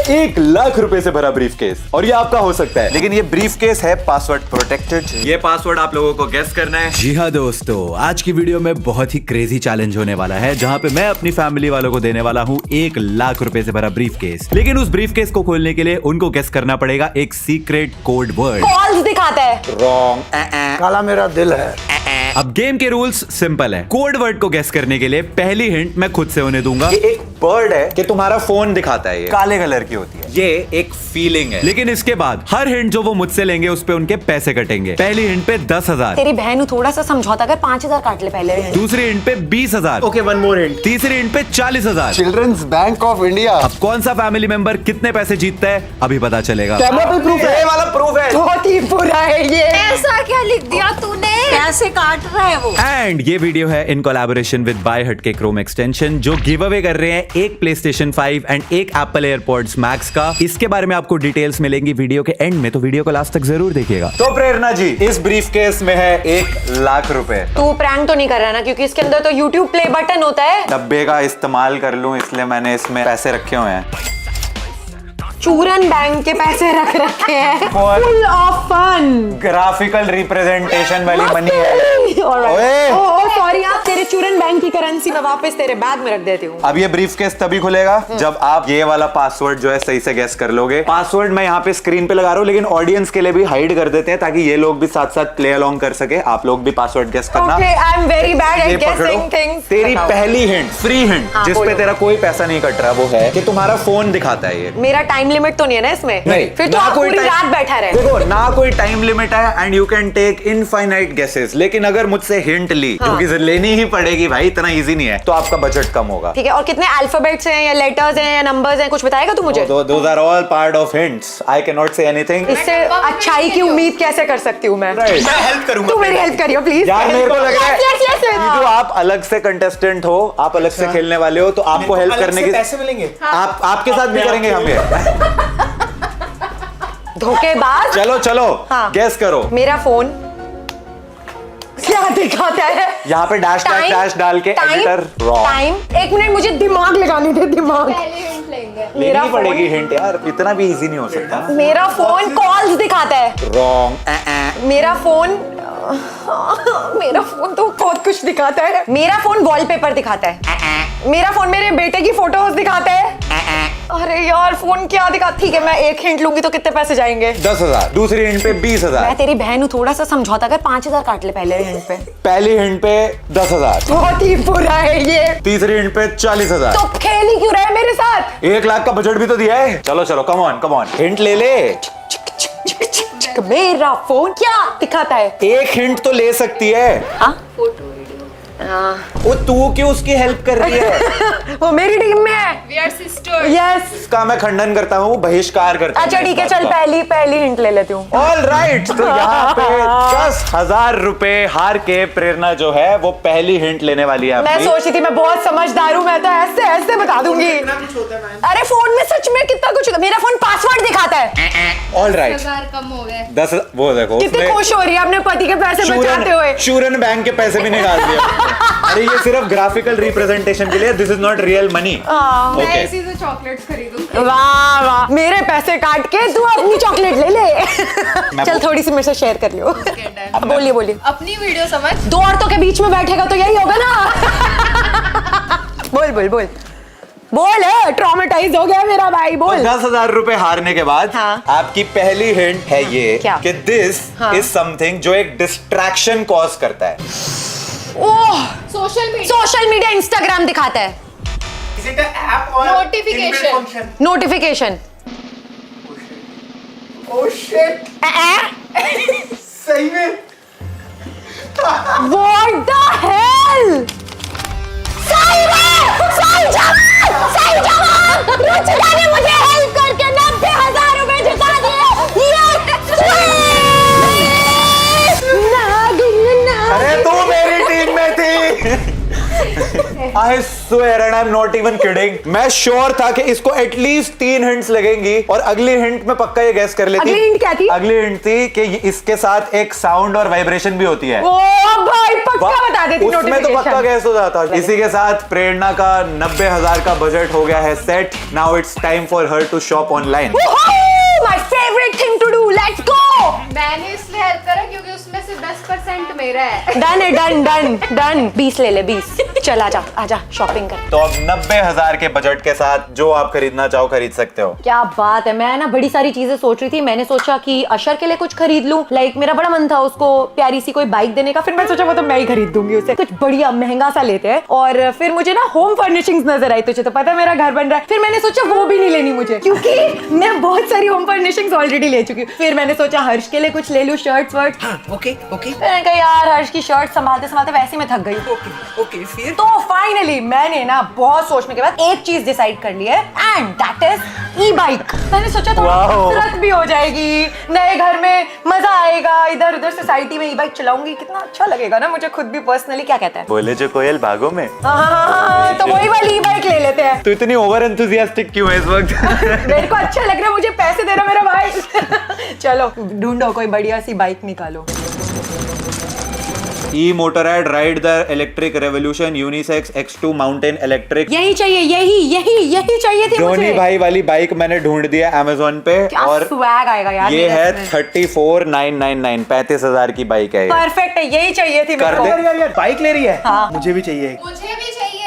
1,00,000 रुपए से भरा ब्रीफ केस, और ये आपका हो सकता है, लेकिन ये ब्रीफ केस है पासवर्ड प्रोटेक्टेड। ये पासवर्ड आप लोगों को गेस करना है। जी हाँ दोस्तों, आज की वीडियो में बहुत ही क्रेजी चैलेंज होने वाला है, जहाँ पे मैं अपनी फैमिली वालों को देने वाला हूँ 1,00,000 रुपए से भरा ब्रीफ केस। लेकिन उस ब्रीफ केस को खोलने के लिए उनको गेस करना पड़ेगा एक सीक्रेट कोड वर्ड। कॉल्स दिखाता है। रॉन्ग। काला मेरा दिल है। अब गेम के रूल्स सिंपल है। कोड वर्ड को गेस करने के लिए पहली हिंट मैं खुद से होने दूंगा। ये एक बर्ड है कि तुम्हारा फोन दिखाता है, ये काले कलर की होती है। ये एक फीलिंग है। लेकिन इसके बाद हर हिंट जो वो मुझसे लेंगे उस पे उनके पैसे कटेंगे। पहली हिंट पे 10,000, तेरी बहन थोड़ा सा समझौता कर, 5,000 काट ले पहले। दूसरी हिंट पे 20,000, ओके, वन मोर हिंट। तीसरी हिंट पे 40,000। Children's bank of India. अब कौन सा फैमिली मेंबर कितने पैसे जीतता है अभी पता चलेगा। कैमरा पे प्रूफ है। ये वाला प्रूफ है। बहुत ही बुरा है ये। ऐसा क्या लिख दिया तूने? कैसे काट रहा है वो? एंड ये वीडियो है इन कोलैबोरेशन विद बाय हट के क्रोम एक्सटेंशन, जो गिव अवे कर रहे हैं एक PlayStation 5 एंड एक Apple AirPods Max का। इसके बारे में आपको डिटेल्स मिलेंगी वीडियो के एंड में, तो वीडियो को लास्ट तक जरूर देखिएगा। तो प्रेरणा जी, इस ब्रीफ केस में है 1,00,000 रुपए। तू प्रैंक तो नहीं कर रहा ना, क्योंकि इसके अंदर तो YouTube प्ले बटन होता है। डब्बे का इस्तेमाल कर लूं, इसलिए मैंने इसमें पैसे रखे हुए हैं। चूरन बैंक के पैसे रख रखे हैं। और- full of fun. Graphical representation वाली मनी है। ओए। सॉरी, आप तेरे चूरन बैंक की करेंसी मैं वापस तेरे बैग में रख देती हूँ। अब ये ब्रीफ केस तभी खुलेगा जब आप ये वाला पासवर्ड जो है सही से गेस कर लोगे। पासवर्ड मैं यहाँ पे स्क्रीन पे लगा रहा हूँ, लेकिन ऑडियंस के लिए भी हाइड कर देते हैं ताकि ये लोग भी साथ साथ प्ले अलोंग कर सके। आप लोग भी पासवर्ड गेस करना। Okay, I'm very bad at ये पकड़ो। guessing things. तेरी बताओ। पहली हिंट, फ्री हिंट, हाँ, जिस पे बोलो। तेरा कोई पैसा नहीं कट रहा, वो है कि तुम्हारा फोन दिखाता है ये। मेरा टाइम लिमिट तो नहीं है ना इसमें? नहीं, फिर तो ना आप कोई पूरी टाइम- रात बैठा रहे। देखो, ना कोई टाइम लिमिट है and you can take infinite guesses. लेकिन अगर मुझसे हिंट ली, क्योंकि लेनी ही पड़ेगी भाई, इतना इजी नहीं है, तो आपका बजट कम होगा। ठीक है, और कितने अल्फाबेट्स हैं या लेटर्स हैं या नंबर्स हैं, कुछ बताएगा तू मुझे? Those are all part of hints. I cannot say anything. इससे अच्छाई की उम्मीद कैसे कर सकती हूँ मैं? Right. मैं हेल्प करूंगा। तू मेरी हेल्प करियो प्लीज। यार, मेरे को लग रहा है Yes, yes, yes. कि जो आप अलग से कंटेस्टेंट हो, आप अलग से खेलने वाले हो, तो आपको हेल्प करने की पैसे मिलेंगे। आप आपके साथ भी करेंगे हम ये। धोखेबाज। चलो चलो, हाँ। गेस करो। मेरा फोन क्या दिखाता है? यहाँ पे डैश डैश डैश डाल के एडिटर रॉन्ग। टाइम। एक मिनट, मुझे दिमाग लगाने दे, दिमाग। लेनी पड़ेगी हिंट यार, इतना भी इजी नहीं हो सकता। मेरा फोन कॉल्स दिखाता है। रॉन्ग। मेरा फोन मेरा फोन तो बहुत कुछ दिखाता है। मेरा फोन वॉलपेपर दिखाता है। मेरा फोन मेरे बेटे की फोटोज दिखाता है। अरे यार, फोन क्या दिखाता? ठीक है, मैं एक हिंट लूंगी तो कितने पैसे जाएंगे? 10,000। दूसरी हिंट पे 20,000। मैं तेरी बहन हूँ, थोड़ा सा समझौता कर, 5,000 काट ले पहले हिंट पे। पहली हिंट पे 10,000। बहुत ही बुरा है ये। तीसरी हिंट पे 40,000। तो खेल ही क्यों रहा है मेरे साथ? 1,00,000 का बजट भी तो दिया है। चलो चलो, कम ऑन हिंट ले ले। मेरा फोन क्या दिखाता है? एक हिंट तो ले सकती है। हाँ? वो तू क्यों उसकी हेल्प कर रही है? वो मेरी टीम में है। We are sisters. यस। इसका मैं खंडन करता हूँ, बहिष्कार करता हूँ। अच्छा ठीक है, चल पहली हिंट ले लेती हूँ। ऑल राइट, तो यहाँ पे 10,000 रुपए हार के प्रेरणा जो है वो पहली हिंट लेने वाली है मैं अपनी। सोची थी मैं बहुत समझदार हूँ, मैं तो ऐसे ऐसे बता दूंगी। अरे फोन में सच में कितना कुछ, मेरा फोन पासवर्ड दिखाता है। ऑल राइट, 10,000 कम हो गए। 10, वो देखो कितनी खुश हो रही है अपने पति के पैसे बचाते हुए। चूरन बैंक के पैसे भी निकाल दिए। अरे ये सिर्फ ग्राफिकल रिप्रेजेंटेशन के लिए, this is not real money. मैं ओके, इसी से चॉकलेट्स खरीदूं। वाह वाह, मेरे पैसे काट के तू अपनी चॉकलेट ले ले। चल थोड़ी सी मेरे से शेयर कर लियो। Okay, done. बोलिए। अपनी वीडियो समझ। दो औरतों के बीच में बैठेगा तो यही होगा ना। बोल ट्रॉमेटाइज हो गया मेरा भाई, बोल। 10,000 रुपए हारने के बाद हाँ। आपकी पहली हिंट है ये क्या? कि दिस हाँ। इज समथिंग जो एक डिस्ट्रैक्शन कॉज करता है। ओह, सोशल मीडिया इंस्टाग्राम दिखाता है। Is it an app or Notification. inbuilt function? Notification. Oh shit! सही में? What the hell? सही जवाब! रुचिका ने मुझे हेल्प करके 90,000 रुपए जिता दिए। अरे तू मेरी टीम में थी। I swear and I'm not even kidding. मैं श्योर था कि इसको एटलीस्ट 3 हिंट्स लगेंगी और अगली हिंट में पक्का ये गैस कर लेती। अगली हिंट क्या थी? अगली हिंट थी कि इसके साथ एक साउंड और वाइब्रेशन भी होती है। ओ भाई पक्का बता देती। उसमें तो पक्का गैस हो जाता। इसी के साथ प्रेरणा का 90,000 का बजट हो गया है set. Now it's time for her to shop online. My favorite thing to do. Let's go. मैंने इसलिए हेल्प करा क्योंकि उसमें से 10% मेरा है। डन है, डन 20 ले ले 20। चल आजा शॉपिंग कर। तो अब 90,000 के बजट के साथ जो आप खरीदना चाहो खरीद सकते हो। क्या बात है। मैं ना बड़ी सारी चीजें सोच रही थी। मैंने सोचा कि अशर के लिए कुछ खरीद लूं। लाइक मेरा बड़ा मन था उसको प्यारी सी कोई बाइक देने का। फिर मैं सोचा वो तो मैं ही खरीद दूंगी उसे। कुछ बढ़िया महंगा सा लेते हैं। और फिर मुझे ना होम फर्निशिंग्स नजर आई। तुझे तो पता है मेरा घर बन रहा है। फिर मैंने सोचा वो भी नहीं लेनी मुझे, क्योंकि मैं बहुत सारी होम फर्निशिंग्स ऑलरेडी ले चुकी हूँ। फिर मैंने सोचा हर्ष के लिए कुछ ले लूं, शर्ट्स वर्ट। ओके मैंने कहा यार हर्ष की शर्ट संभालते संभालते वैसे मैं थक गई। ओके फिर तो फाइनली मैंने ना बहुत सोचने के बाद एक चीज डिसाइड कर ली है, and that is E bike. मैंने सोचा थोड़ी कसरत भी हो जाएगी, नए घर में मजा आएगा, इधर उधर सोसाइटी में ई बाइक चलाऊंगी, कितना अच्छा लगेगा ना मुझे खुद भी पर्सनली। क्या कहता है? बोले जो कोयल भागो में। हाँ, तो वही वाली ई बाइक ले लेते हैं। तो इतनी ओवर एंथुसियास्टिक क्यों है इस वक्त? मेरे को अच्छा लग रहा है, मुझे पैसे दे रहा मेरा भाई। चलो ढूंढो कोई बढ़िया सी बाइक निकालो। EMotorad ride the electric revolution unisex X2 mountain electric. यही चाहिए, यही चाहिए थी मुझे। जोनी भाई वाली बाइक मैंने ढूंढ दिया Amazon पे। क्या और स्वैग आएगा यार। ये है 34,999 35,000 की बाइक है। परफेक्ट है, यही चाहिए थी कर मेरे दे। को। यार बाइक ले रही है। हाँ। मुझे भी चाहिए। मुझे भी चाहिए।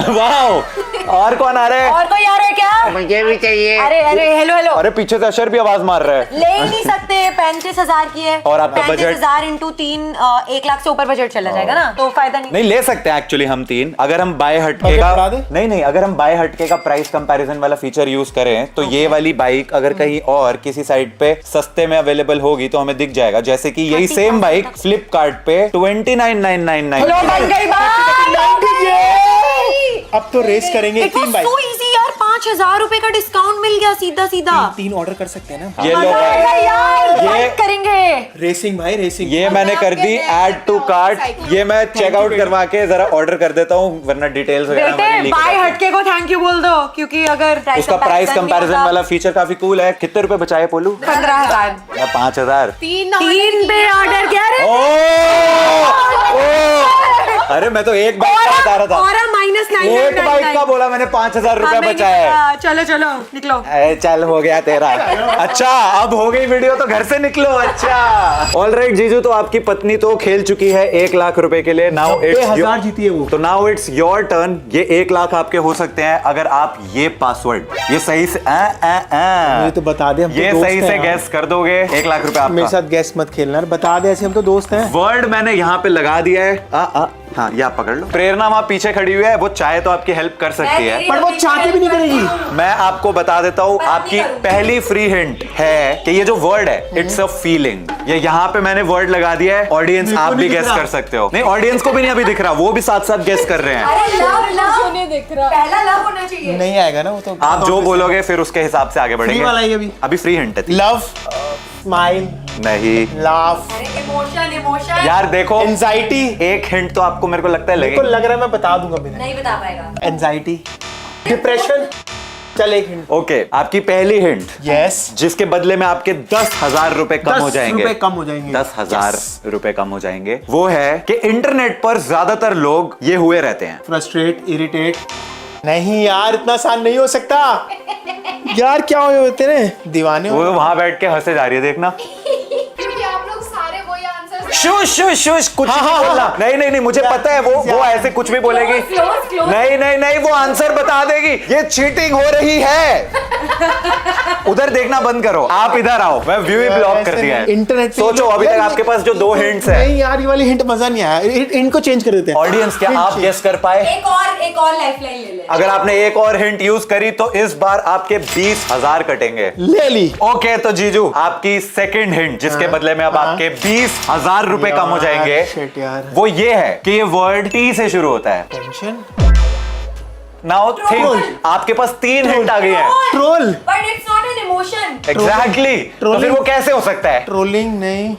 वाह, और कौन आ रहा है? और कोई आ रहा है क्या? मुझे भी चाहिए। अरे हेलो अरे पीछे से अशर भी आवाज मार रहा है। ले ही नहीं सकते। 35,000 की है। और आपका बजट? 35,000 इंटू 3 1 लाख से ऊपर बजट चला जाएगा ना, तो फायदा नहीं ले सकते हैं एक्चुअली हम 3। अगर हम बाय हटके बजट का बढ़ा दे? नहीं अगर हम बाय हटके का प्राइस कंपैरिजन वाला फीचर यूज करें तो ये वाली बाइक अगर कहीं और किसी साइट पे सस्ते में अवेलेबल होगी तो हमें दिख जाएगा। जैसे कि यही सेम बाइक फ्लिपकार्ट पे 29,999। लो बन गई बात। अब तो रेस करेंगे It was 3 bike. so easy यार, 5,000 रुपए का डिस्काउंट मिल गया सीधा। 3 ऑर्डर कर सकते हैं ना। ये लो मजा आएगा यार, ये- बाइक करेंगे। रेसिंग भाई रेसिंग। ये मैंने कर दी ऐड टू कार्ट। ये मैं चेकआउट करवा के जरा ऑर्डर कर देता हूँ, वरना डिटेल्स वगैरह हमारी बेटे leak हो बाय जाती है। हटके को थैंक यू बोल दो, क्योंकि अगर उसका प्राइस कंपैरिजन वाला फीचर काफी कूल है। कितने रुपए बचाए पोलू? 15,000। 5,000। 3 पे ऑर्डर किया रे। अरे मैं तो एक बाइक का बता रहा था। और -999। एक बाइक का बोला मैंने 5,000 रुपए बचाए। चलो निकलो। अरे चल हो गया तेरा। अच्छा अब हो गई वीडियो तो घर से निकलो। अच्छा ऑलराइट जीजू, तो आपकी पत्नी तो खेल चुकी है 1 लाख रुपए के लिए। नाउ 90,000 जीती है वो। तो नाउ इट्स योर टर्न। ये 1 लाख आपके हो सकते हैं अगर आप ये पासवर्ड ये सही से मुझे तो बता दे, हम तो ये दोस्त सही हैं से यार। गैस कर दोगे 1 लाख रुपए मेरे आपका। साथ गैस मत खेलना, बता दे, ऐसे हम तो दोस्त हैं। वर्ड मैंने यहाँ पे लगा दिया है। हाँ ये आप पकड़ लो। प्रेरणा वहां पीछे खड़ी हुई है, वो चाहे तो आपकी हेल्प कर सकती है। पर वो चाहती भी नहीं करेगी। मैं आपको बता देता हूँ, आपकी पहली फ्री हिंट है कि ये जो वर्ड है इट्स अ फीलिंग। ये यहाँ पे मैंने वर्ड लगा दिया है। ऑडियंस मेरे को आप भी नहीं दिख गेस रहा। कर सकते हो। नहीं ऑडियंस को भी नहीं अभी दिख रहा, वो भी साथ साथ गेस कर रहे हैं। अरे लव दिख रहा। पहला लव होना चाहिए। नहीं आएगा ना वो तो। आप जो बोलोगे फिर उसके हिसाब से आगे बढ़ेंगे। वाला ही अभी। अभी फ्री हिंट है। लव, स्माइल, नहीं लाफ, इमोशन यार देखो, एंजाइटी। एक हिंट तो आपको मेरे को लगता है मेरे को लगेगी। लग रहा है मैं बता दूंगा बिना। नहीं बता पाएगा। Anxiety, depression. चल एक हिंट। ओके आपकी पहली हिंट यस। जिसके बदले में आपके 10,000 रुपए कम हो 10 जाएंगे। रुपए कम हो जाएंगे। 10,000 रुपए कम हो जाएंगे। वो है कि इंटरनेट पर ज्यादातर लोग ये हुए रहते हैं। Frustrate, irritate. नहीं यार इतना आसान नहीं हो सकता। यार क्या होते हैं दीवाने वो हो। वहां बैठ के हंसे जा रही है, देखना। क्योंकि आप लोग सारे वही आंसर शुश शुश शुश कुछ हाँ, नहीं हाँ, बोलना। हाँ। नहीं नहीं मुझे पता है वो ऐसे कुछ भी बोलेगी। नहीं वो आंसर बता देगी। ये चीटिंग हो रही है। उधर देखना बंद करो, आप इधर आओ। मैं व्यू ही ब्लॉक कर दिया है। इंटरनेट पे सोचो अभी तक आपके पास जो 2 हिंट्स है। नहीं यार ये वाली हिंट मजा नहीं आया। इनको चेंज कर देते हैं। ऑडियंस क्या आप गेस कर पाए? एक और लाइफलाइन ले ले। अगर आपने एक और हिंट यूज करी तो इस बार आपके 20,000 कटेंगे। ले ली। ओके तो जीजू आपकी सेकंड हिंट जिसके बदले में अब आपके 20,000 रुपए कम हो जाएंगे, शिट यार। वो ये है कि ये वर्ड टी से शुरू होता है। टेंशन। नाउ थिंक, आपके पास 3 हिंट आ गई है। Troll. But it's not an emotion. Exactly. तो फिर वो कैसे हो सकता है? ट्रोलिंग नहीं।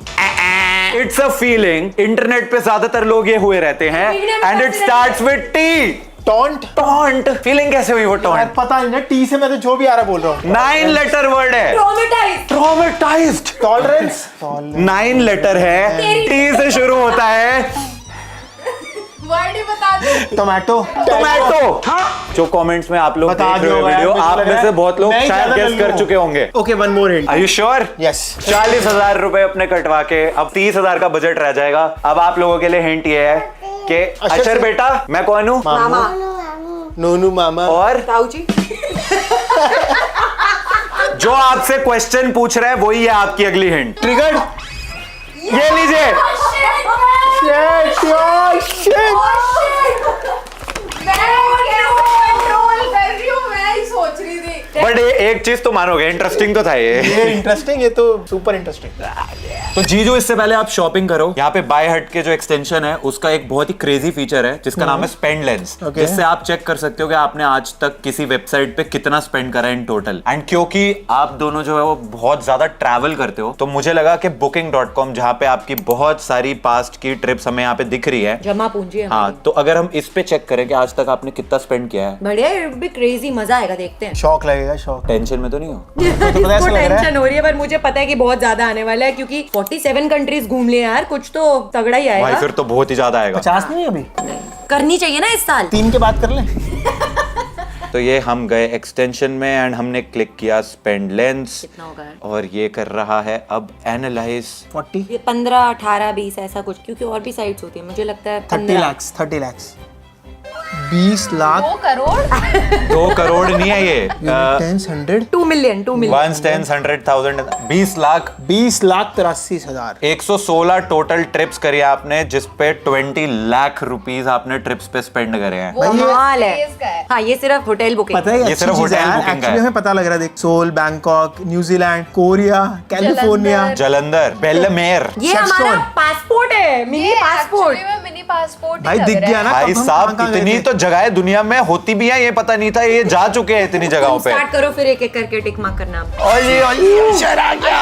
It's a feeling. इंटरनेट पे ज्यादातर लोग ये हुए रहते हैं and it starts with T. Taunt. Taunt feeling कैसे हुई वो टॉन्ट? पता नहीं ना, टी से मैं तो जो भी आ रहा बोल रहा हूँ। 9 लेटर वर्ड है। ट्रॉमेटाइज्ड। टॉलरेंस 9 लेटर है, टी से शुरू होता है। वर्ड ही बता दो। टोमेटो। टोमेटो। जो कमेंट्स में आप लोग बता देख रहे हो दियो यार, वीडियो, मुझे आप लग में रहा से है बहुत लोग मैं ही शायद ज्यादा गेस कर लल्लू चुके होंगे। Okay, one more hint. Are you sure? Yes. 40,000 रुपए अपने कटवा के अब 30,000 का बजट रह जाएगा। अब आप लोगों के लिए हिंट ये है कि अशर बेटा मैं कौन हूँ? मामा। नोनू मामा। और ताऊजी। जो आपसे क्वेश्चन पूछ रहे हैं वही है आपकी अगली हिंट। ट्रिगर्ड। ये लीजिए। सोच रही थी बट एक चीज तो मानोगे, इंटरेस्टिंग तो था ये इंटरेस्टिंग, ये तो सुपर इंटरेस्टिंग। तो जीजू, इससे पहले आप शॉपिंग करो, यहाँ पे बाय हट के जो एक्सटेंशन है उसका एक बहुत ही क्रेजी फीचर है जिसका नाम है स्पेंड लेंस, Okay. जिससे आप चेक कर सकते हो कि आपने आज तक किसी वेबसाइट पे कितना स्पेंड करा है इन टोटल। एंड क्योंकि आप दोनों जो है वो बहुत ज्यादा ट्रैवल करते हो, तो मुझे लगा कि booking.com, जहाँ पे आपकी बहुत सारी पास्ट की ट्रिप्स हमें यहाँ पे दिख रही है, जमा पूंजी है हाँ, तो अगर हम इस पे चेक करें कि आज तक आपने कितना स्पेंड किया है। बढ़िया, इट भी क्रेजी, मजा आएगा, देखते हैं। शौक लगेगा, शौक। टेंशन में तो नहीं हो? तो पता ऐसा लग रहा है। टेंशन हो रही है, पर मुझे पता है कि बहुत ज्यादा आने वाला है, क्योंकि 47 कंट्रीज घूम लिए यार, कुछ तो तगड़ा ही भाई आएगा। फिर तो बहुत ही ज्यादा आएगा। 50 नहीं अभी, करनी चाहिए ना इस साल। 3 के बाद कर ले। तो ये हम गए एक्सटेंशन में एंड हमने क्लिक किया स्पेंड लेंस, कितना होगा यार? और ये कर रहा है अब एनालाइज 40, ये 15, 18, 20 ऐसा कुछ, क्योंकि और भी साइट्स होती है, मुझे लगता है 30 लाख, 30 लाख, 20 लाख, 2 करोड़ 2 करोड़ नहीं है ये, 10 100, 2 million 1 10 100,000 20 lakh 20 lakh 83,000। 116 total trips करी है आपने, जिसपे 20 लाख रुपीस आपने ट्रिप्स पे स्पेंड करे हैं। वो कमाल है। इसका है। हाँ, ये सिर्फ होटल बुकिंग। पता है ये अच्छी सिर्फ चीज़ है होटल यार, बुकिंग का एक्चुअली है। हमें पता लग रहा है। देख, Seoul, Bangkok, New Zealand, Korea, California. Jalandhar, बेलमेर। ये Shepstone। हमारा पासपोर्ट है, मिनी ये पासपोर्ट। actually में मिनी पासपोर्ट भाई दिख गया ना। भाई कब हम साहब, कहाँ इतनी गए थे? तो जगह दुनिया में होती भी है, ये पता नहीं था, ये जा चुके हैं इतनी जगहों पे। स्टार्ट करो, फिर एक एक करके टिक मार्क करना।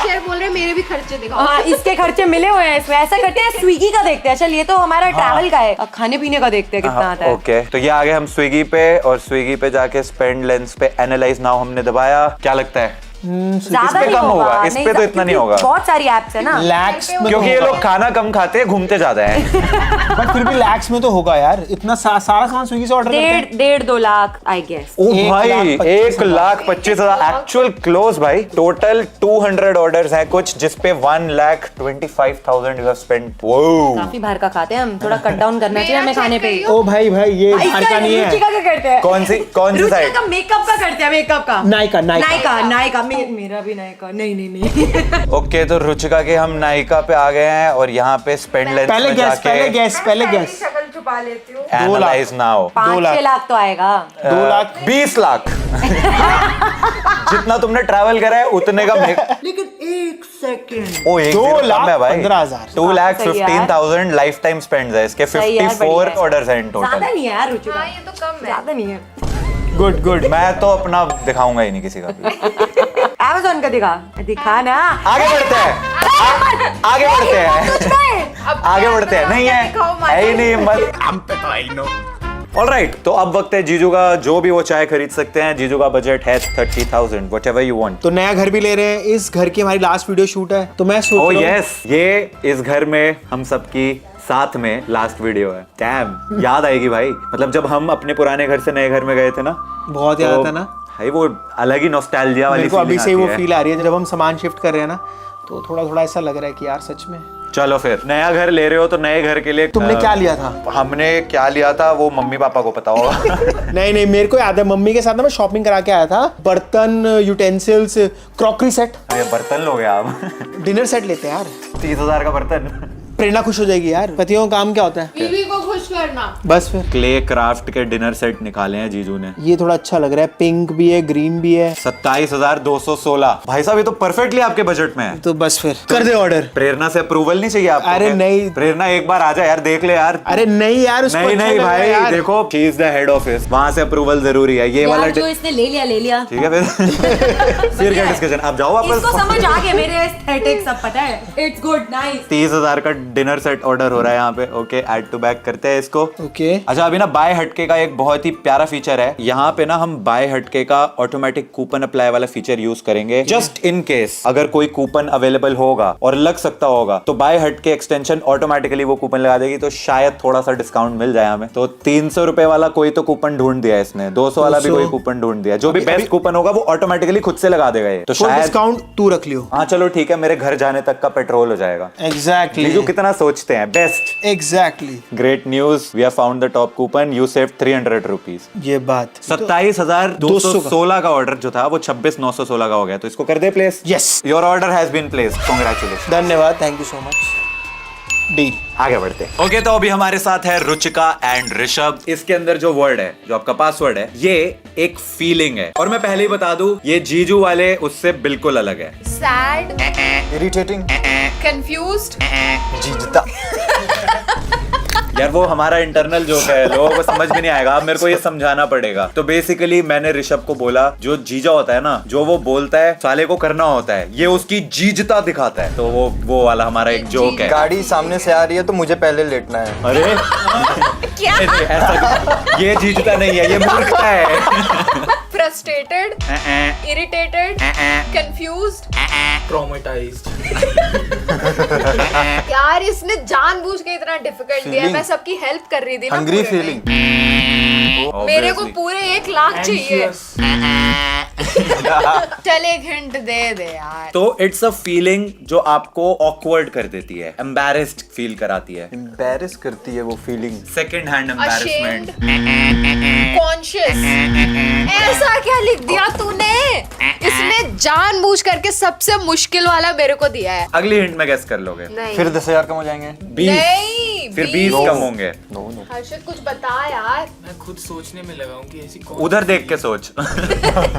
शेयर बोल रहे मेरे भी खर्चे दिखाओ। हाँ, इसके खर्चे मिले हुए हैं इसमें। ऐसा करते हैं, स्विगी का देखते हैं। चल, ये तो हमारा ट्रैवल का है, अब खाने पीने का देखते हैं कितना आता है। ओके, तो ये आगे हम स्विगी पे, और स्विगी पे जाके स्पेंड लेंस पे एनालाइज नाउ हमने दबाया। क्या लगता है ज्यादा इस पे नहीं कम होगा, इस नहीं, पे तो इतना नहीं क्योंकि होगा। बहुत सारी एप्स है ना। लैक्स में क्योंकि ये तो लोग खाना कम खाते हैं, घूमते ज्यादा है। बट फिर भी लैक्स में तो होगा यार। इतना सारा सामान स्विगी से ऑर्डर करते हैं। 1.5-2 लाख आई गेस। ओ एक भाई, लाख 1,25,000 एक्चुअल क्लोज भाई। टोटल 200 ऑर्डर्स हैं कुछ, जिसपे 1,25,000 यू हैव स्पेंट। वो काफी बाहर का खाते हैं हम, थोड़ा कट डाउन करना चाहिए हमें खाने पे। ओ भाई ये बाहर का नहीं है। रुचिका का करते हैं। कौन सी रुचिका साइड? का मेकअप का करते हैं, मेकअप का। नायका नायका मेरा भी नायका। नहीं। ओके, तो रुचिका के हम नायका पे आ गए हैं, और यहाँ पे स्पेंड लेंस पहले में गैस, पहले गैस। शक्ल छुपा लेती हूँ। एनालाइज नाउ 5-6 लाख तो आएगा। 2 लाख 20 लाख। जितना तुमने ट्रैवल करा है उतने का लेकिन 1 सेकंड। ओ 1 2 लाख है भाई। 15,000। 2,15,000 लाइफ टाइम स्पेंड है इसके। सही है, 54 बढ़िया है। ऑर्डर्स हैं इन ज्यादा टोटल। नहीं है यार रुचिका, हाँ, ये तो कम है। ज्यादा नहीं है। गुड। मैं तो अपना दिखाऊंगा ही नहीं किसी का भी। Amazon का दिखा ना। आगे बढ़ते हैं, आगे बढ़ते हैं, आगे बढ़ते हैं। नहीं है ही नहीं हिम्मत हम पे तो आई नो। ऑलराइट, तो अब वक्त है जीजू का। जो भी वो चाहे खरीद सकते हैं। जीजू का बजट है 30,000, व्हाटएवर यू वांट। तो नया घर भी ले रहे हैं। इस घर की हमारी लास्ट वीडियो शूट है, तो मैं सोच ओ रहा हूँ यस, ये इस घर में हम सबकी साथ में लास्ट वीडियो है। डैम, याद आएगी भाई। मतलब जब हम अपने पुराने घर से नए घर में गए थे ना, बहुत याद तो आता ना। भाई वो अलग ही नॉस्टैल्जिया वाली मेरे को अभी feeling से ही वो आती है। फील आ रही है जब हम सामान शिफ्ट कर रहे हैं ना, तो थोड़ा ऐसा लग रहा है कि यार सच में। चलो फिर, नया घर ले रहे हो तो नए घर के लिए तुमने क्या लिया था? हमने क्या लिया था वो मम्मी पापा को पता होगा। नहीं, मेरे को याद है, मम्मी के साथ ना मैं शॉपिंग करा के आया था। बर्तन, यूटेंसिल्स, क्रॉकरी सेट। अरे बर्तन लोगे आप? डिनर सेट लेते हैं यार। 30,000 का बर्तन। प्रेरणा खुश हो जाएगी यार। पतियों का काम क्या होता है? बीवी को खुश करना। बस फिर क्ले क्राफ्ट के डिनर सेट निकाले हैं जीजू ने। ये थोड़ा अच्छा लग रहा है। पिंक भी है, ग्रीन भी है। 27,216। भाई साहब, ये तो परफेक्टली आपके बजट में है। तो बस फिर कर दे ऑर्डर। प्रेरणा से अप्रूवल नहीं चाहिए आपको? अरे नहीं। प्रेरणा एक बार आ जा यार, देख ले यार। अरे नहीं यार, उसको नहीं अच्छा नहीं लग रहा है भाई, यार। देखो she is the head office, वहां से अप्रूवल जरूरी है। ये वाला जो इसने ले लिया। ठीक है फिर क्या डिस्कशन। आप जाओ वापस। इसको समझ आ गया, मेरे एस्थेटिक सब पता है। It's good, nice. 30,000 का डिनर सेट ऑर्डर हो रहा है यहाँ पे। ओके, ऐड टू बैग करते हैं इसको। ओके। अच्छा, अभी ना बाय हटके का एक बहुत ही प्यारा फीचर है। यहाँ पे ना हम बाय हटके का ऑटोमेटिक कूपन अप्लाई वाला फीचर यूज करेंगे। जस्ट इन केस अगर कोई कूपन अवेलेबल होगा और लग सकता होगा तो बाय हटके एक्सटेंशन ऑटोमेटिकली वो कूपन लगा देगी, तो शायद थोड़ा सा डिस्काउंट मिल जाए हमें। तो 300 रुपए वाला कोई तो कूपन ढूंढ दिया इसने, 200 वाला भी कोई कूपन ढूंढ दिया। जो भी बेस्ट कूपन होगा वो ऑटोमेटिकली खुद से लगा देगा ये, तो शायद डिस्काउंट तू रख लियो। हाँ चलो ठीक है, मेरे घर जाने तक का पेट्रोल हो जाएगा। एग्जैक्टली। जीजू कितना सोचते हैं, best. Exactly. Great news, we have found the top coupon, you save 300 rupees. ये बात 27,216 का ऑर्डर जो था वो 26,916 का हो गया, तो इसको कर दे place. Yes. Your order has been placed, congratulation. धन्यवाद, thank you so much. Deal. आगे बढ़ते हैं। ओके, तो अभी हमारे साथ है रुचिका एंड ऋषभ। इसके अंदर जो वर्ड है, जो आपका पासवर्ड है, ये एक फीलिंग है। और मैं पहले ही बता दूं, ये जीजू वाले उससे बिल्कुल अलग है। सैड, इरिटेटिंग, कंफ्यूज्ड, जीजता। यार वो हमारा इंटरनल जोक है, लोगों को समझ में नहीं आएगा, अब मेरे को ये समझाना पड़ेगा। तो बेसिकली मैंने ऋषभ को बोला, जो जीजा होता है ना, जो वो बोलता है साले को करना होता है, ये उसकी जीजता दिखाता है। तो वो वाला हमारा एक जोक है। गाड़ी सामने से आ रही है तो मुझे पहले लेटना है। अरे क्या? नहीं, ऐसा ये जीजता नहीं है, ये मूर्खता है। फ्रस्ट्रेटेड, इरिटेटेड, कंफ्यूज्ड, यार इसने जानबूझ के इतना डिफिकल्ट दिया है। मैं सबकी हेल्प कर रही थी ना हंग्री पूरे में। फीलिंग। मेरे को पूरे 1 लाख चाहिए। चल एक हिंट दे यार। तो इट्स अ फीलिंग जो आपको ऑकवर्ड कर देती है, एम्बैरेस्ड फील कराती है। एम्बैरेस करती है वो feeling. Second hand embarrassment. Conscious, ऐसा क्या लिख दिया तूने? इसने जानबूझ करके सबसे मुश्किल वाला मेरे को दिया है। अगली हिंट में गेस कर लोगे। नहीं फिर 10,000 कम हो जाएंगे। 20, नहीं, फिर 20 कम होंगे। No no. हर्षद कुछ बता यार। मैं खुद सोचने में लगा हूँ कि ऐसी उधर देख के सोच।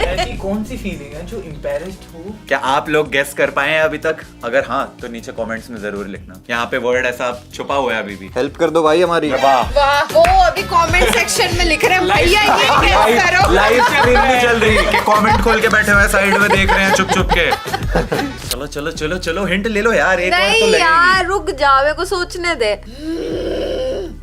ऐसी कौन सी फीलिंग है जो एम्बैरेस्ड हो। क्या आप लोग गेस कर पाए हैं अभी तक? अगर हाँ तो नीचे कमेंट्स में जरूर लिखना। यहाँ पे वर्ड ऐसा छुपा हुआ है अभी भी। हेल्प कर दो भाई हमारी। वाह, वाह, वो अभी कमेंट सेक्शन में लिख रहे हैं भैया ये गेस करो। लाइव स्ट्रीम भी चल रही है कि कमेंट खोल के बैठे हुए साइड में देख रहे हैं चुप चुप के। चलो चलो चलो चलो, हिंट ले लो यार, एक बार तो नहीं लगेगी। यार रुक जा, मेरे को सोचने दे।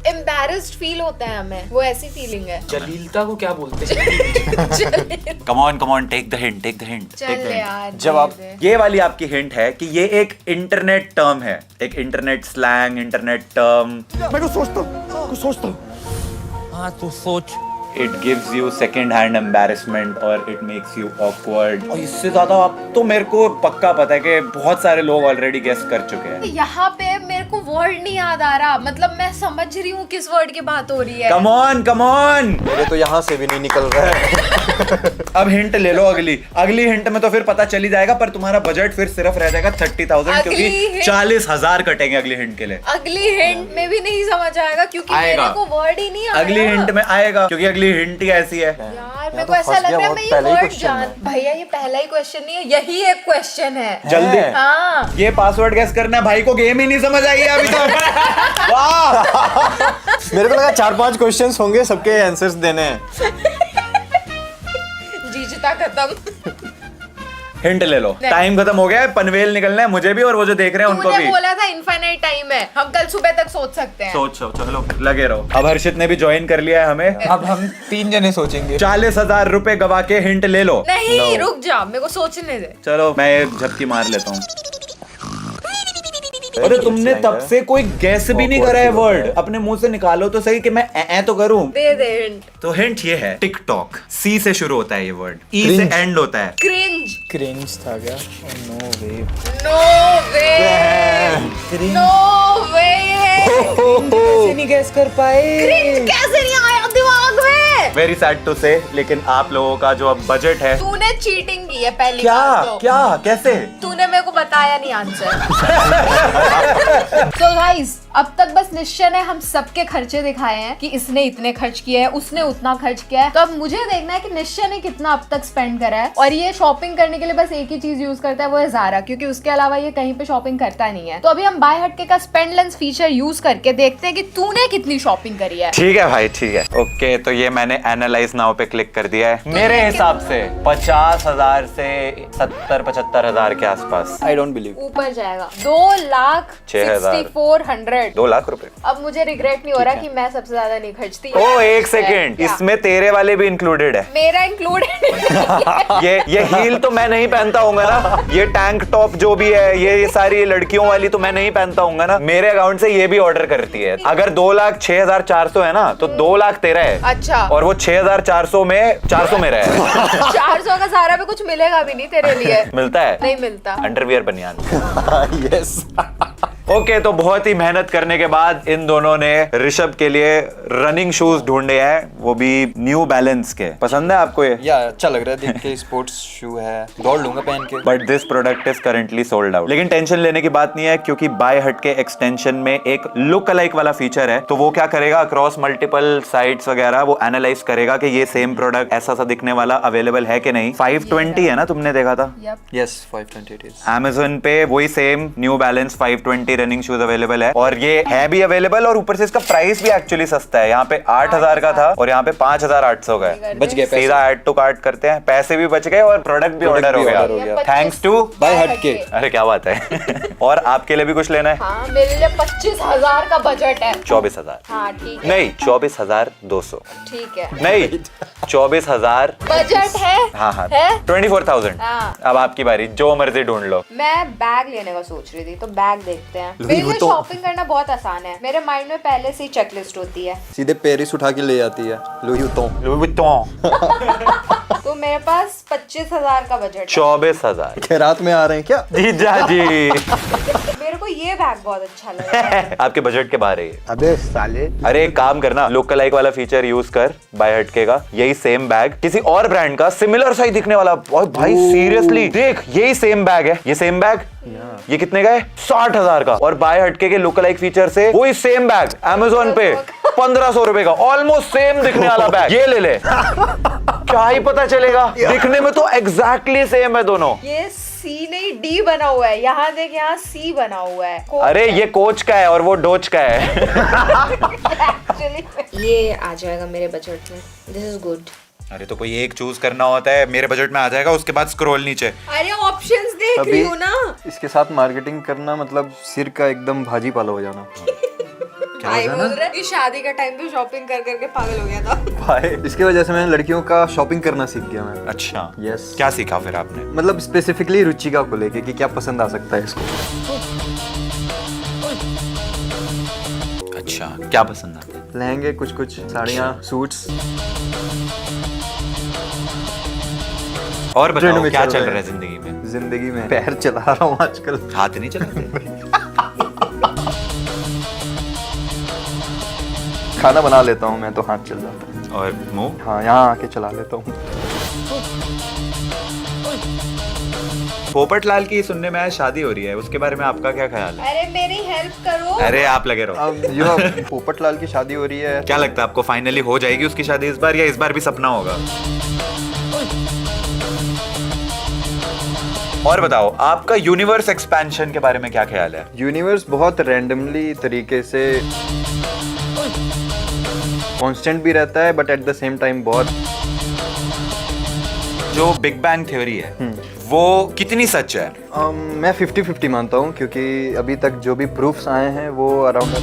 एम्बैरेस्ड फील होता है हमें, वो ऐसी फीलिंग है। जलीलता को क्या बोलते हैं? Come on, take the hint, take the hint. चल यार जवाब। दे दे। ये वाली आपकी हिंट है कि ये एक इंटरनेट टर्म है, एक इंटरनेट स्लैंग, इंटरनेट टर्म। मैं कुछ सोचता हूँ। हाँ तो सोच। It gives you second hand embarrassment और इट मेक्स यू ऑकवर्ड। और इससे ज्यादा आप तो मेरे को पक्का पता है कि बहुत सारे लोग ऑलरेडी गेस कर चुके हैं। यहाँ पे मेरे को वर्ड नहीं याद आ रहा, मतलब मैं समझ रही हूँ किस वर्ड की बात हो रही है। Come on. मेरे तो यहाँ से भी नहीं निकल रहा है। अब हिंट ले लो अगली हिंट में तो फिर पता चल ही जाएगा, पर तुम्हारा बजट फिर सिर्फ रह जाएगा 30,000, क्योंकि अगली hint- 40,000 कटेंगे अगली हिंट के लिए। अगली हिंट में भी नहीं समझ आएगा क्योंकि आएगा। मेरे को वर्ड ही नहीं आ अगली रहा। हिंट में आएगा, क्योंकि अगली हिंट ही ऐसी है। यार मेरे तो को ऐसा फंस लग गया, रहा है बहुत मैं ये पहले ही वर्ड question जान। है। भैया ये पहला ही क्वेश्चन नहीं है, यही एक क्वेश्चन है। जल्दी। हाँ ये पासवर्ड गेस करना है, भाई को गेम ही नहीं समझ आई है अभी तक। वाह, मेरे को लगा 4-5 क्वेश्चंस होंगे, सबके आंसर्स देने हैं। जीजता खत्म। हिंट ले लो, टाइम खत्म हो गया है, पनवेल निकलना है मुझे भी और वो जो देख रहे हैं उनको तूने भी। बोला था इनफाइनाइट टाइम है, हम कल सुबह तक सोच सकते हैं। सोचो, चलो लगे रहो। अब हर्षित ने भी ज्वाइन कर लिया है हमें। अब हम 3 जने सोचेंगे। 40,000 रुपए गवा के हिंट ले लो। नहीं रुक जा, मेरे को सोचने दे। चलो मैं एक झपकी मार लेता हूँ। अरे तुमने तब से कोई गैस भी नहीं करा है वर्ड, अपने मुंह से निकालो तो सही कि मैं ए तो करूं। दे दे हिंट। तो हिंट ये है, टिकटॉक। सी से शुरू होता है ये वर्ड, ई से एंड होता है। क्रिंज। क्रिंज था क्या? नो वे। नो वे, नो वे। कैसे नहीं गैस कर पाए? क्रिंज कैसे नहीं आया दिमाग में? वेरी सैड टू से, लेकिन आप लोगों का जो अब बजट है। तूने चीटिंग की है पहली क्या बात तो। क्या कैसे? तूने मेरे को बताया नहीं आंसर। So guys, अब तक बस निश्चय ने हम सबके खर्चे दिखाए हैं कि इसने इतने खर्च किए हैं, उसने उतना खर्च किया है। तो अब मुझे देखना है कि निश्चय ने कितना अब तक स्पेंड करा है। और ये शॉपिंग करने के लिए बस एक ही चीज यूज करता है, वो है ज़ारा, क्योंकि उसके अलावा ये कहीं पे शॉपिंग करता नहीं है। तो अभी हम बाय हटके का स्पेंड लेंस फीचर यूज करके देखते हैं कि तूने कितनी शॉपिंग करी है। ठीक है भाई, ठीक है। ओके, तो ये मैंने एनालाइज नाउ पे क्लिक कर दिया है। मेरे हिसाब से 50,000 से 70-75,000 के आसपास आसपास। I don't believe. ऊपर जाएगा 2,64,100। 2 लाख रुपए। अब मुझे रिग्रेट नहीं हो रहा कि मैं सबसे ज्यादा नहीं खर्चती। ओ एक सेकेंड, इसमें तेरे वाले भी इंक्लूडेड है। मेरा इंक्लूडेड। ये हील तो मैं नहीं पहनता हूँ ना, ये टैंक टॉप जो भी है, ये सारी लड़कियों वाली तो मैं नहीं पहनता हूँ ना। मेरे अकाउंट से ये भी ऑर्डर करती है। अगर 2,06,400 है ना, तो 2 लाख तेरा है। अच्छा। और वो 6,400 में 400 मेरा है। 400 का सारा भी कुछ मिलेगा भी नहीं तेरे लिए। मिलता है? नहीं मिलता। अंडरवियर बनियान। यस। ओके, तो बहुत ही मेहनत करने के बाद इन दोनों ने ऋषभ के लिए रनिंग शूज ढूंढे हैं, वो भी न्यू बैलेंस के। पसंद है आपको ये? या अच्छा लग रहा है देख के, स्पोर्ट्स शू है, दौड़ लूंगा पहन के। But this product is currently sold out. लेकिन टेंशन लेने की बात नहीं है, क्योंकि बाय हट के एक्सटेंशन में एक लुक अलाइक वाला फीचर है। तो वो क्या करेगा, अक्रॉस मल्टीपल साइट्स वगैरह वो एनालाइज करेगा कि ये सेम प्रोडक्ट ऐसा सा दिखने वाला अवेलेबल है कि नहीं। 520 है ना, तुमने देखा था? Yes 520 is. Amazon पे वही same new balance 520 running shoes available है, और ये है भी अवेलेबल, और ऊपर से इसका प्राइस भी एक्चुअली सस्ता है। यहाँ पे 8,000 का था और यहाँ पे 5,800 का है। बच गए पैसे। सीधा ऐड टू कार्ट करते हैं, पैसे भी बच गए और प्रोडक्ट भी ऑर्डर हो गया, थैंक्स टू बाय हट के। अरे क्या बात है। और आपके लिए भी कुछ लेना है? हाँ, मेरे लिए 25,000 का बजट है। 24,000। हाँ ठीक है। नहीं, 24,200। ठीक है। नहीं, 24,000 बजट है। हाँ हाँ, है? 24,000। हाँ। अब आपकी बारी, जो मर्जी ढूंढ लो। मैं बैग लेने का सोच रही थी, तो बैग देखते हैं। मेरे लिए शॉपिंग करना बहुत आसान है, मेरे माइंड में पहले से ही चेकलिस्ट होती है। सीधे पेरिस उठा के ले आती है लुई वुइटन। तो मेरे पास 25,000 का बजट है। 24,000। खैरात में आ रहे हैं क्या? जीजा जी। मेरे को ये बैग बहुत अच्छा लगा। आपके बजट के बाहर है ये। अबे साले। अरे एक काम करना, लुक अलाइक वाला फीचर यूज कर बाय हटके का, यही सेम बैग किसी और ब्रांड का सिमिलर सा ही दिखने वाला। भाई सीरियसली देख, यही सेम बैग है, ये सेम बैग। ये कितने का है? 60,000 का। और बाय हटके के लुक अलाइक फीचर से वही सेम बैग Amazon पे 1,500 रुपए का, ऑलमोस्ट सेम दिखने वाला बैग। ये ले ले। क्या ही पता चलेगा, दिखने में तो एग्जैक्टली सेम है दोनों। ये सी नहीं डी बना हुआ है, यहाँ देख, यहाँ सी बना हुआ है। अरे ये कोच का है और वो डोच का है। ये आ जाएगा मेरे बजट में। This is good. अरे तो कोई एक चूज करना होता है, मेरे बजट में आ जाएगा, उसके बाद स्क्रॉल नीचे। अरे ऑप्शंस देख रही हूँ ना। इसके साथ मार्केटिंग करना मतलब सिर का एकदम भाजी पाला हो जाना। भाई बोल रहे कि शादी का टाइम पे शॉपिंग कर करके पागल हो गया था। भाई इसकी वजह से मैंने लड़कियों का शॉपिंग करना सीख गया मैं। अच्छा, यस। क्या सीखा फिर आपने? मतलब स्पेसिफिकली रुचिका को लेके कि क्या पसंद आ सकता है इसको। अच्छा, क्या पसंद आता है? लहंगे, कुछ कुछ साड़ियाँ, सूट्स। और बताओ में क्या चल चल रहा रहा है है जिंदगी में? जिंदगी में पैर चला रहा हूँ आजकल। हाथ नहीं चलाते? खाना बना लेता हूँ मैं, तो हाथ चल जाता है। और मुंह? हाँ, यहाँ आके चला लेता हूँ। पोपट लाल की सुनने में आज शादी हो रही है, उसके बारे में आपका क्या ख्याल है? अरे मेरी हेल्प करो। अरे आप लगे रहो। अब जो पोपट लाल की शादी हो रही है, क्या लगता है आपको, फाइनली हो जाएगी उसकी शादी इस बार, या इस बार भी सपना होगा? और बताओ, आपका यूनिवर्स एक्सपेंशन के बारे में क्या ख्याल है? यूनिवर्स बहुत रैंडमली तरीके से कांस्टेंट भी रहता है, but at the same time बहुत। जो बिग बैंग थ्योरी है वो कितनी सच है? मैं 50-50 मानता हूँ, क्योंकि अभी तक जो भी प्रूफ्स आए हैं वो अराउंड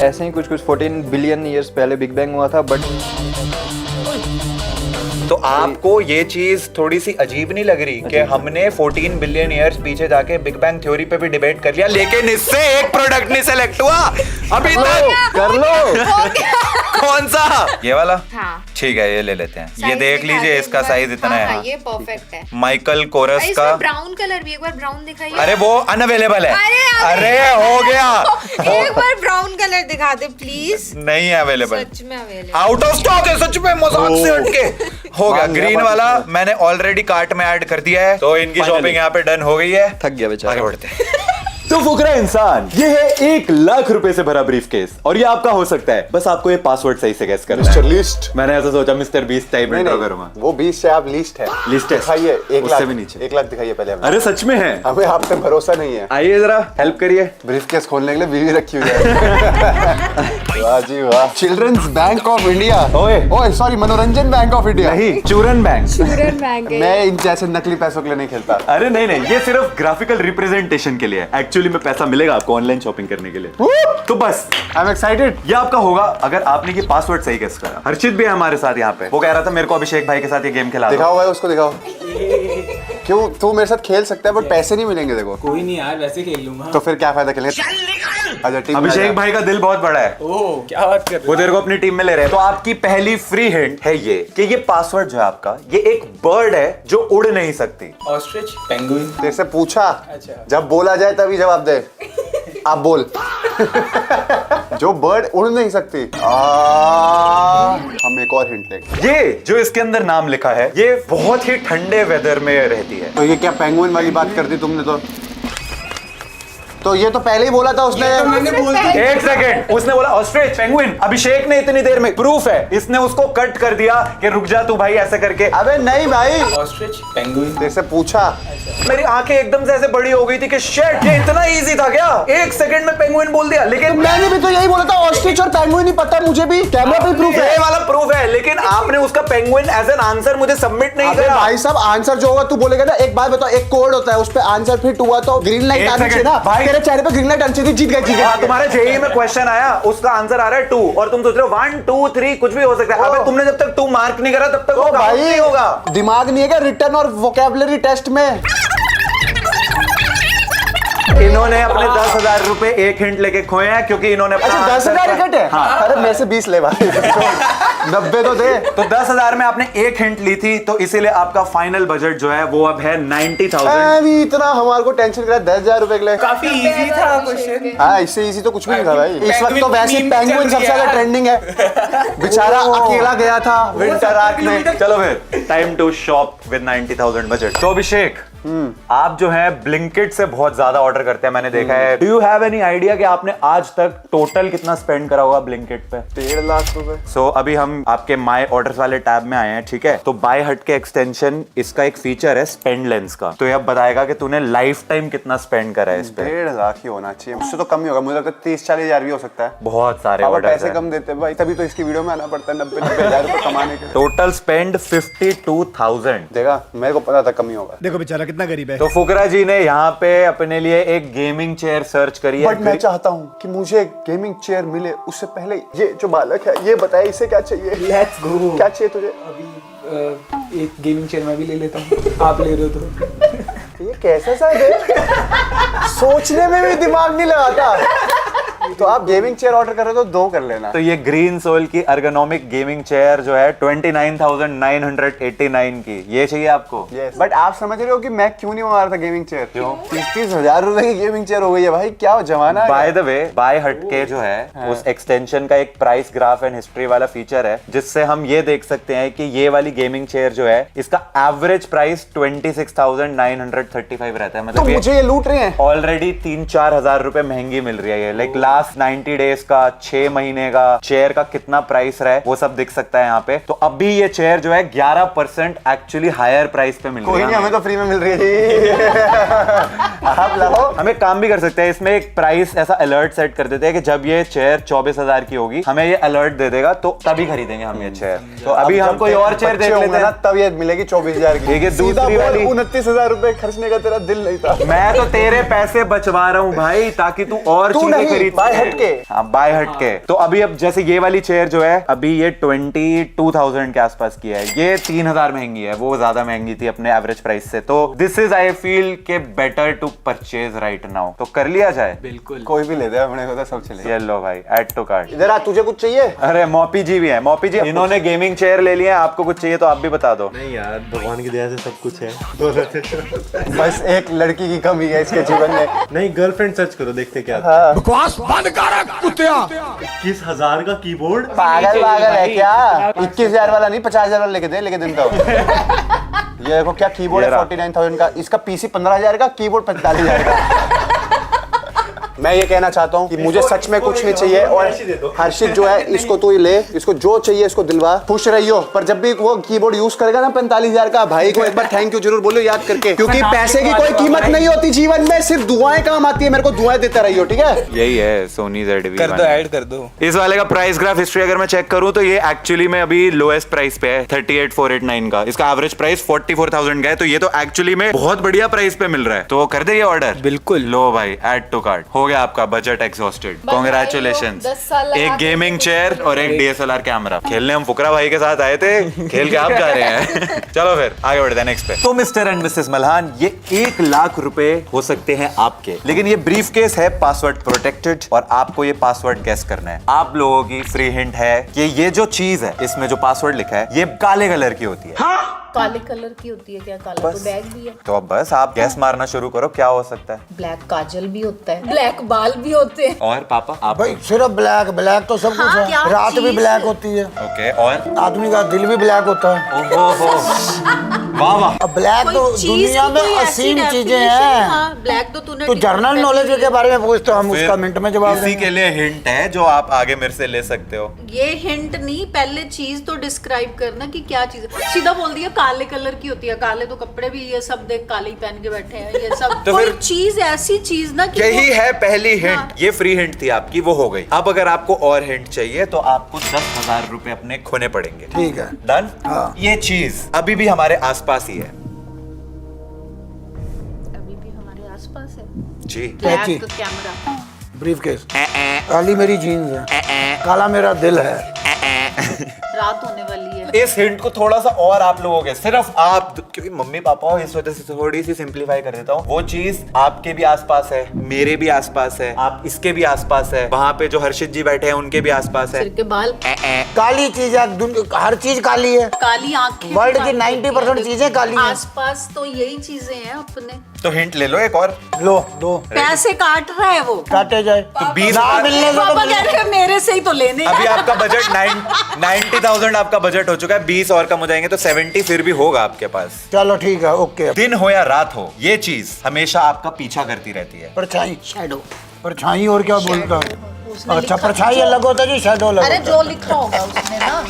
ऐसे ही कुछ 14 बिलियन ईयर्स पहले बिग बैंग हुआ था। बट तो आपको ये चीज थोड़ी सी अजीब नहीं लग रही कि हमने 14 बिलियन ईयर्स पीछे जाके बिग बैंग थ्योरी पे भी डिबेट कर लिया, लेकिन इससे एक प्रोडक्ट नहीं सेलेक्ट हुआ अभी तक? कर लो। कौन सा? ये वाला? हाँ। ठीक है, ये ले लेते हैं। ये देख लीजिए, इसका साइज इतना है। ये परफेक्ट है। माइकल कोरस का ब्राउन कलर भी, एक बार ब्राउन दिखाइए। अरे वो अनअवेलेबल है। अरे हो गया। एक बार ब्राउन कलर दिखा दे प्लीज। नहीं है अवेलेबल, सच में अवेलेबल, आउट ऑफ स्टॉक है। सच में, मजाक से हटके हो गया। ग्रीन वाला मैंने ऑलरेडी कार्ट में ऐड कर दिया है, तो इनकी शॉपिंग यहाँ पे डन हो गई है। थक गया बेचारा। आगे बढ़ते हैं। तो फुकरा इंसान, ये है 1 लाख रुपए से भरा ब्रीफकेस और ये आपका हो सकता है, बस आपको ये पासवर्ड सही से गेस करना है। लिस्ट मैंने ऐसा सोचा मिस्टर बीस्ट टाइप इंट्रो करूंगा। वो 20 से आप लिस्ट है। लिस्ट है। दिखाइए 1 उससे लाख भी नीचे। 1 लाख दिखाइए पहले हमें। अरे सच में है, हमें आप पे भरोसा नहीं है। आइए जरा हेल्प करिए। ब्रीफकेस खोलने के लिए बीवी रखी हुई है। वाह जी वाह। Children's bank of India. ओए sorry, Manoranjan bank of India. नहीं, चूरन बैंक। मैं इन जैसे नकली पैसों के लिए नहीं खेलता। अरे नहीं नहीं, ये सिर्फ ग्राफिकल रिप्रेजेंटेशन के लिए है। एक्चुअली में पैसा मिलेगा आपको ऑनलाइन शॉपिंग करने के लिए। तो बस आई एम एक्साइटेड। ये आपका होगा अगर आपने ये पासवर्ड सही गेस करा। हर्षित भी है हमारे साथ यहाँ पे, वो कह रहा था मेरे को अभिषेक भाई के साथ ये गेम खिला दो। दिखाओ भाई उसको, दिखाओ। क्यों, तू मेरे साथ खेल सकता है बट पैसे नहीं मिलेंगे देखो। कोई नहीं यार, वैसे खेल लूंगा। तो फिर क्या फायदा खेलने। अच्छा टीम में अभिषेक भाई का दिल बहुत बड़ा है, ओह क्या बात कर रहे वो तेरे को अपनी टीम में ले रहे हैं। तो आपकी पहली फ्री हिंट है ये कि ये पासवर्ड जो है आपका, ये एक बर्ड है जो उड़ नहीं सकती। हो? Ostrich, penguin. तेरे से पूछा, अच्छा। जब बोला जाए तभी जवाब दे। आप बोल। जो बर्ड उड़ नहीं सकती। हम एक और हिंट लेंगे। ये जो इसके अंदर नाम लिखा है, ये बहुत ही ठंडे वेदर में रहती है। तो ये क्या पेंगुइन वाली बात कर दी तुमने? तो ये तो पहले ही बोला था उसने। मैंने बोल दी। एक सेकेंड, उसने बोला ऑस्ट्रिच, पेंगुइन। अभिषेक ने इतनी देर में, प्रूफ है, इसने उसको कट कर दिया कि रुक जा तू भाई ऐसे करके। अबे नहीं भाई, ऑस्ट्रिच, पेंगुइन। तेरे से पूछा। मेरी आंखें एकदम से ऐसे बड़ी हो गई थी कि शिट, ये इतना इजी था क्या? 1 सेकंड में पेंगुइन बोल दिया। लेकिन मैंने भी तो यही बोला था, ऑस्ट्रिच और पेंगुइन ही पता है मुझे भी, कैमरा पे प्रूफ है। ये वाला प्रूफ है, लेकिन आपने उसका पेंगुइन एज एन आंसर मुझे सबमिट नहीं अबे करा। भाई साहब, आंसर जो होगा तू बोलेगा ना। एक बात बताओ, एक कोड होता है, उस पे आंसर फिट हुआ तो ग्रीन लाइट एक आनी चाहिए सेकंड, ना। भाई। तेरे चेहरे पे ग्रीन लाइट आनी चाहिए, जीत गए। हाँ, तुम्हारे जेईई में क्वेश्चन आया, उसका आंसर आ रहा है 2 और तुम सोच रहे हो 1 2 3 कुछ भी हो सकता है। अबे तुमने जब तक 2 मार्क नहीं करा तब तक वो तो काउंट भाई नहीं होगा। दिमाग नहीं है क्या रिटर्न और वोकैबुलरी टेस्ट में? इन्होंने अपने 10,000 रुपए एक हिंट लेके खोए हैं क्योंकि इन्होंने अपना अच्छा 10,000 आंसर- इकट्ठे है? हाँ। अरे मेरे से 20 ले भाई। 90 तो दे। तो 10,000 में आपने एक हिंट ली थी, तो इसीलिए आपका फाइनल बजट जो है वो अब है 90,000। अभी इतना हमारे को टेंशन करा 10,000 रुपए के लिए। काफी इजी था क्वेश्चन। हाँ, इससे इजी तो कुछ भी नहीं था भाई। इस वक्त तो पेंगुइन वैसे मीम पेंगुइन चल सबसे रही है। ज्यादा ट्रेंडिंग है। बेचारा अकेला गया था विंटर आर्क में। चलो फिर time to shop with 90,000 budget. तो अभिषेक, आप जो है ब्लिंकिट से बहुत ज्यादा ऑर्डर करते हैं, मैंने देखा है। Do you have any idea कि आपने आज तक टोटल कितना स्पेंड करा होगा ब्लिंकिट पे? 1.5 लाख रुपए। सो अभी हम आपके माय ऑर्डर्स वाले टैब में आए हैं, ठीक है? तो बाय हट के एक्सटेंशन, इसका एक फीचर है स्पेंड लेंस का, तो ये अब बताएगा कि तूने लाइफ टाइम कितना स्पेंड करा है इस पे। 1.5 लाख ही होना चाहिए, उससे तो कम ही होगा। मुझे लगता है 30-40 हजार भी हो सकता है। बहुत सारे पापा ऑर्डर्स पैसे हैं। कम देते हैं भाई, तभी तो इसकी वीडियो में आना पड़ता है 90-90 हजार रुपए कमाने के लिए। Total spend 52,000। देखा, मेरे को पता था कम ही होगा। देखो बेचारा कितना गरीब है। तो फुकरा जी ने यहाँ पे अपने लिए एक गेमिंग चेयर सर्च करी है। बट मैं चाहता हूँ कि मुझे गेमिंग चेयर मिले, उससे पहले ये जो बालक है ये बताए इसे क्या चाहिए। Let's go. क्या चाहिए तुझे? अभी एक गेमिंग चेयर मैं भी ले लेता हूँ, आप ले रहे हो तो। ये कैसा सा है? सोचने में भी दिमाग नहीं लगाता। तो आप गेमिंग चेयर ऑर्डर कर रहे हो तो 2 कर लेना। तो ये ग्रीन सोल की अर्गोनॉमिक गेमिंग चेयर जो है 29,989 की, ये चाहिए आपको? बट आप समझ रहे हो कि मैं क्यों नहीं मंगा रहा था गेमिंग चेयर? क्यों? 30 हजार रुपए की गेमिंग चेयर हो गई है भाई, क्या जमाना है। बाय द वे, बाय हट के जो है उस एक्सटेंशन का एक प्राइस ग्राफ एंड हिस्ट्री वाला फीचर है, जिससे हम ये देख सकते हैं कि ये वाली गेमिंग चेयर जो है, इसका एवरेज प्राइस 26,935 रहता है। तो मतलब मुझे ये लूट रहे हैं। ऑलरेडी 3-4 हजार रुपए महंगी मिल रही है ये। लाइक लास्ट 90 डेज का, 6 महीने का चेयर का कितना प्राइस रहा है वो सब दिख सकता है यहाँ पे। तो अभी ये चेयर जो है 11% एक्चुअली हायर प्राइस पे मिल रही कोई है। नहीं, हमें तो फ्री में मिल रही है जी। आप लाओ। हम एक काम भी कर सकते हैं, इसमें एक प्राइस ऐसा अलर्ट सेट कर देते हैं कि जब ये चेयर 24,000 की होगी, हमें ये अलर्ट दे देगा, तो तभी खरीदेंगे हम ये चेयर। तो अभी हम कोई और चेयर देख लेते हैं, तब ये मिलेगी 24,000 की। ठीक है, दूसरी वाली 29,000 रुपए खर्चने का तेरा दिल नहीं था। मैं तो तेरे पैसे बचवा रहा हूँ भाई, ताकि तू और तू चीजें नहीं, खरीद बाय सके। हट के। हाँ, बाय हट के। तो अभी अब जैसे ये वाली चेयर जो है, अभी ये 22,000 के आसपास की है। ये 3,000 महंगी है, वो ज्यादा महंगी थी अपने एवरेज प्राइस से। तो दिस इज आई फील के better to purchase right now. तो कर लिया जाए? बिल्कुल। कोई भी ले दे, अपने को तो सब चलेगा। ये लो भाई, ऐड टू कार्ट। इधर आ, तुझे कुछ चाहिए? अरे मोपी जी भी है। मोपी जी, इन्होंने गेमिंग चेयर ले लिया है, आपको कुछ चाहिए तो आप भी बता दो। नहीं यार, भगवान की दया से सब कुछ है। बस एक लड़की की कमी है इसके जीवन में। नहीं, गर्लफ्रेंड सर्च करो, देखते क्या। हाँ। 21,000 का कीबोर्ड। पागल है क्या? 21,000 वाला नहीं, 50,000 वाला लेके दे, लेके दिन तो। ये देखो क्या कीबोर्ड है 49,000 का। इसका पीसी 15,000 का, कीबोर्ड 45,000 का। मैं ये कहना चाहता हूँ कि मुझे सच में कुछ नहीं चाहिए और हर्षित जो है इसको तू ले, इसको जो चाहिए इसको दिलवा, खुश रहियो। पर जब भी वो कीबोर्ड यूज करेगा ना 45,000 का, भाई को एक बार थैंक यू जरूर बोलो याद करके, क्योंकि पैसे की कोई कीमत नहीं होती जीवन में, सिर्फ दुआएं काम आती है। मेरे को दुआएं देते रहियो, ठीक है? यही है सोनी ZV कर दो, ऐड कर दो। इस वाले का प्राइस ग्राफ हिस्ट्री अगर मैं चेक करूं तो ये एक्चुअली में अभी लोएस्ट प्राइस पे है 38,489 का। इसका एवरेज प्राइस 44,000 का है, तो ये तो एक्चुअली में बहुत बढ़िया प्राइस पे मिल रहा है। तो कर दे ये ऑर्डर। बिल्कुल। लो भाई, ऐड टू कार्ट हो गया आपका, बजट एग्जॉस्टेड। कॉन्ग्रेचुलेशन। 10 साल लगा एक के गेमिंग चेयर और एक DSLR कैमरा। खेलने हम फुकरा भाई के साथ आए थे, खेल के आप जा रहे हैं। चलो फिर आगे बढ़ते हैं नेक्स्ट पे। तो मिस्टर एंड मिसेस मल्हान, ये 1 लाख रुपए हो सकते हैं आपके, लेकिन ये ब्रीफ केस है पासवर्ड प्रोटेक्टेड और आपको ये पासवर्ड गेस करना है। आप लोगों की फ्री हिंट है कि ये जो चीज है इसमें जो पासवर्ड लिखा है ये काले कलर की होती है। काले कलर की होती है क्या? काला तो बैग भी है। तो अब बस आप गैस मारना शुरू करो, क्या हो सकता है? ब्लैक काजल भी होता है, ब्लैक बाल भी होते हैं। और पापा आप? भाई सिर्फ ब्लैक ब्लैक तो सब कुछ क्या है, रात भी चीज़ ब्लैक है? होती है, ओके, और आदमी का दिल भी ब्लैक होता है। ओहो, वाह वाह। अब ब्लैक तो दुनिया में असीम चीजें हैं। ब्लैक तो तूने तो जनरल नॉलेज के बारे में पूछते हो, हम उसका मिनट में जवाब इसी देंगे। के लिए हिंट है जो आप आगे मेरे से ले सकते हो। ये हिंट नहीं, पहले चीज तो डिस्क्राइब करना कि क्या चीज है। सीधा बोल दिया काले कलर की होती है, काले तो कपड़े भी, ये सब देख काले ही पहन के बैठे हैं ये सब। तो कोई फिर चीज ऐसी चीज ना कि यही है पहली हिंट। हाँ। ये फ्री हिंट थी आपकी, वो हो गई। अब अगर आपको और हिंट चाहिए तो आपको 10,000 रुपए अपने खोने पड़ेंगे। ठीक है। डन? हाँ। ये चीज अभी भी हमारे आसपास ही है। अभी भी हमारे आसपास है। जी। कैची। Black camera. Briefcase. काली मेरी जीन्स है, काला मेरा दिल है। रात होने वाली है। इस हिंट को थोड़ा सा और आप लोगों के, सिर्फ आप, क्योंकि मम्मी पापा हो इस वजह से थोड़ी सी सिंपलीफाई कर देता हूँ। वो चीज आपके भी आसपास है, मेरे भी आसपास है, आप इसके भी आसपास है, वहाँ पे जो हर्षित जी बैठे हैं उनके भी आसपास है। सिर के बाल। काली चीज है, हर चीज काली है। काली आंखें। वर्ल्ड की 90% चीजें काली हैं। आसपास तो यही चीजें हैं अपने। तो हिंट ले लो एक और। लो दो, पैसे काट रहा है वो। काटे जाए तो 20 ना मिलने से तो पापा कह रहे हैं मेरे से ही तो लेने हैं। अभी आपका बजट 90,000 आपका बजट हो चुका है, 20 और कम हो जाएंगे तो 70 फिर भी होगा आपके पास। चलो ठीक है, ओके। दिन हो या रात हो, ये चीज हमेशा आपका पीछा करती रहती है। परछाई। शैडो। परछाई और क्या बोलता है? उसने अच्छा, लिखा परछाई अलग होता है जी, शैडो अलग अरे होता है। जो लिखा होगा उसने ना वो।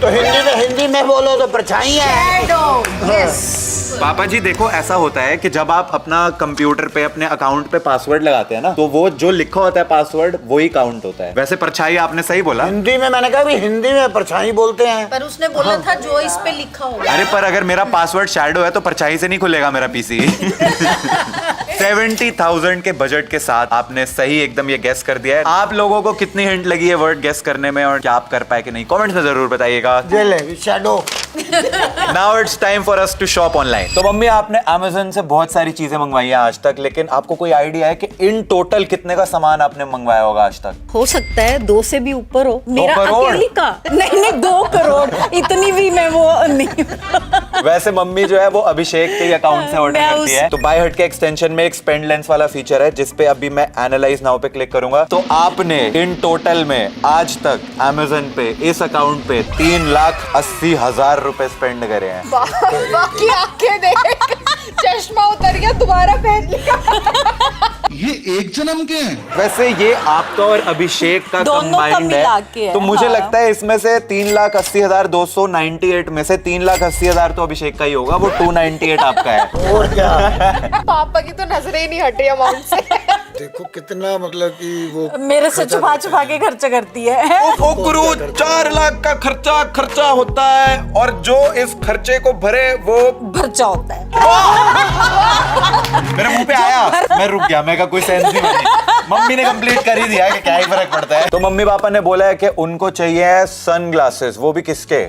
तो हिंदी में बोलो तो परछाई है। शैडो। यस। पापा जी देखो, ऐसा होता है कि जब आप अपना कंप्यूटर पे अपने अकाउंट पे पासवर्ड लगाते हैं ना, तो वो जो लिखा होता है पासवर्ड वही काउंट होता है। वैसे परछाई आपने सही बोला। हिंदी में मैंने कहा भी हिंदी में परछाई बोलते हैं। पर उसने बोला था जो इस पे लिखा होगा। अरे पर अगर मेरा पासवर्ड शैडो है तो परछाई से नहीं खुलेगा मेरा पीसी। 70,000 के बजट के साथ आपने सही एकदम ये गेस कर दिया है। आप लोगों को कितनी हिंट लगी है वर्ड गेस करने में और क्या आप कर पाए कि नहीं, कमेंट्स में जरूर बताइएगा। Shadow. Now it's time for us to shop online. तो मम्मी आपने Amazon से बहुत सारी चीजें मंगवाई है आज तक, लेकिन आपको कोई आइडिया है कि इन टोटल कितने का सामान आपने मंगवाया होगा आज तक? हो सकता है 2 से भी ऊपर हो। मेरा करोड़? अकेली का नहीं 2 करोड़ इतनी भी मैं वो नहीं। वैसे मम्मी जो है वो अभिषेक के अकाउंट से ऑर्डर मैं करती है। तो बाय हट के एक्सटेंशन में एक स्पेंड लेंस वाला फीचर है जिसपे अभी मैं एनालाइज नाउ पे क्लिक करूंगा। तो आपने इन टोटल में आज तक Amazon पे इस अकाउंट पे 3,80,000 रुपए स्पेंड करे हैं। बाकी आंखें देख, चश्मा उतर गया, दोबारा पहन लिया। ये एक जन्म के हैं। वैसे ये आपका और अभिषेक का दोनों का कंबाइंड मिला के है, है, तो मुझे हाँ। लगता है इसमें से 3,80,298 में से 3,80,000 तो अभिषेक का ही होगा, वो 298 आपका है। और क्या? पापा की तो नजरें ही नहीं हटी अमाउंट से। देखो कितना मतलब कि वो मेरे से छुपा छुपा के खर्चा करती है। ओ गुरु, 4 लाख का खर्चा होता है और जो इस खर्चे को भरे वो खर्चा होता है। मेरे मुंह पे आया, मैं रुक गया, मैं का कोई सेंस नहीं बनी। मम्मी ने कंप्लीट कर ही दिया कि क्या ही फर्क पड़ता है। तो मम्मी पापा ने बोला है कि उनको चाहिए सनग्लासेस, वो भी किसके?